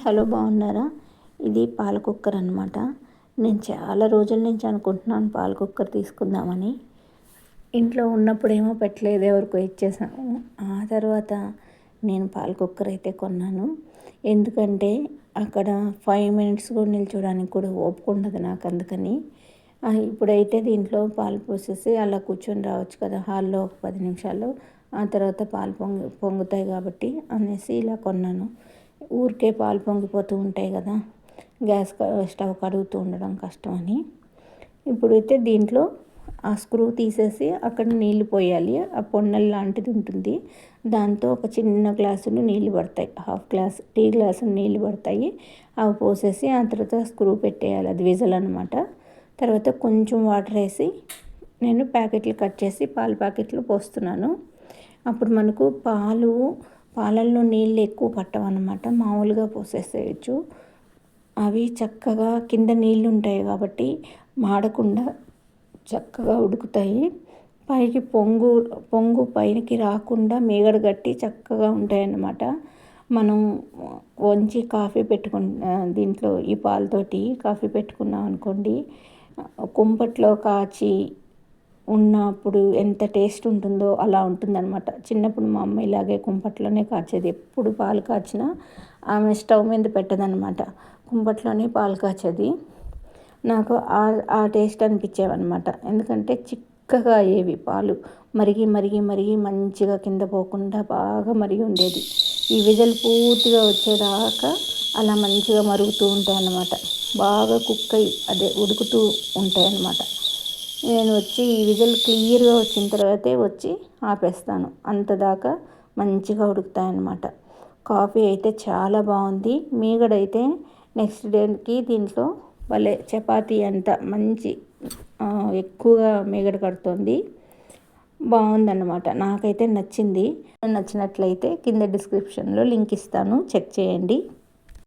Hello, బాగున్నారా? ఇది పాల కుక్కర్ అనమాట. నేను చాలా రోజుల నుంచి అనుకుంటున్నాను పాల కుక్కర్ తీసుకుందామని. ఇంట్లో ఉన్నప్పుడేమో పెట్టలేదు, ఎవరికో ఇచ్చేసాము. ఆ తర్వాత నేను పాల కుక్కర్ అయితే కొన్నాను. ఎందుకంటే అక్కడ 5 మినిట్స్ కూడా నిల్చోడానికి కూడా ఓపిక ఉండదు నాకు. అందుకని ఇప్పుడైతే దీంట్లో పాలు పోసేసి అలా కూర్చొని రావచ్చు కదా హాల్లో ఒక 10 నిమిషాల్లో. ఆ తర్వాత పాలు పొంగుతాయి కాబట్టి అనేసి ఇలా కొన్నాను. ఊరికే పాలు పొంగిపోతూ ఉంటాయి కదా, స్టవ్ కడుగుతూ ఉండడం కష్టమని. ఇప్పుడైతే దీంట్లో ఆ స్క్రూ తీసేసి అక్కడ నీళ్లు పోయాలి. ఆ పొన్నెల్ లాంటిది ఉంటుంది, దాంతో ఒక చిన్న గ్లాసులు నీళ్ళు పడతాయి, హాఫ్ గ్లాస్ టీ గ్లాసు నీళ్ళు పడతాయి. అవి పోసేసి ఆ తర్వాత స్క్రూ పెట్టేయాలి. అది విజల్ అనమాట. తర్వాత కొంచెం వాటర్ వేసి నేను ప్యాకెట్లు కట్ చేసి పాల ప్యాకెట్లు పోస్తున్నాను. అప్పుడు మనకు పాలల్లో నీళ్ళు ఎక్కువ పట్టవన్నమాట. మామూలుగా పోసేసేయచ్చు. అవి చక్కగా కింద నీళ్ళు ఉంటాయి కాబట్టి మాడకుండా చక్కగా ఉడుకుతాయి. పైకి పొంగు పైకి రాకుండా మీగడ గట్టి చక్కగా ఉంటాయి అన్నమాట. మనం వంచి కాఫీ దీంట్లో ఈ పాలతోటి కాఫీ పెట్టుకున్నాం అనుకోండి, కుంపట్లో కాచి ఉన్నప్పుడు ఎంత టేస్ట్ ఉంటుందో అలా ఉంటుందన్నమాట. చిన్నప్పుడు మా అమ్మ ఇలాగే కుంపట్లోనే కాచేది. ఎప్పుడు పాలు కాచినా ఆమె స్టవ్ మీద పెట్టదన్నమాట, కుంపట్లోనే పాలు కాచేది. నాకు ఆ టేస్ట్ అనిపించేవన్నమాట. ఎందుకంటే చిక్కగా అయ్యేవి పాలు, మరిగి మరిగి మరిగి మంచిగా కింద పోకుండా బాగా మరిగి ఉండేది. ఈ విజల్ పూర్తిగా వచ్చేదాకా అలా మంచిగా మరుగుతూ ఉంటాయి అన్నమాట. బాగా ఉడుకుతూ ఉంటాయి అన్నమాట. నేను వచ్చి ఈ విజిల్ క్లియర్గా వచ్చిన తర్వాతే వచ్చి ఆపేస్తాను. అంతదాకా మంచిగా ఉడుకుతాయన్నమాట. కాఫీ అయితే చాలా బాగుంది. మీగడైతే నెక్స్ట్ డేకి దీంట్లో భలే చపాతీ అంత మంచి ఎక్కువగా మీగడ కడుతుంది. బాగుందన్నమాట. నాకైతే నచ్చింది. నచ్చినట్లయితే కింద డిస్క్రిప్షన్లో లింక్ ఇస్తాను, చెక్ చేయండి.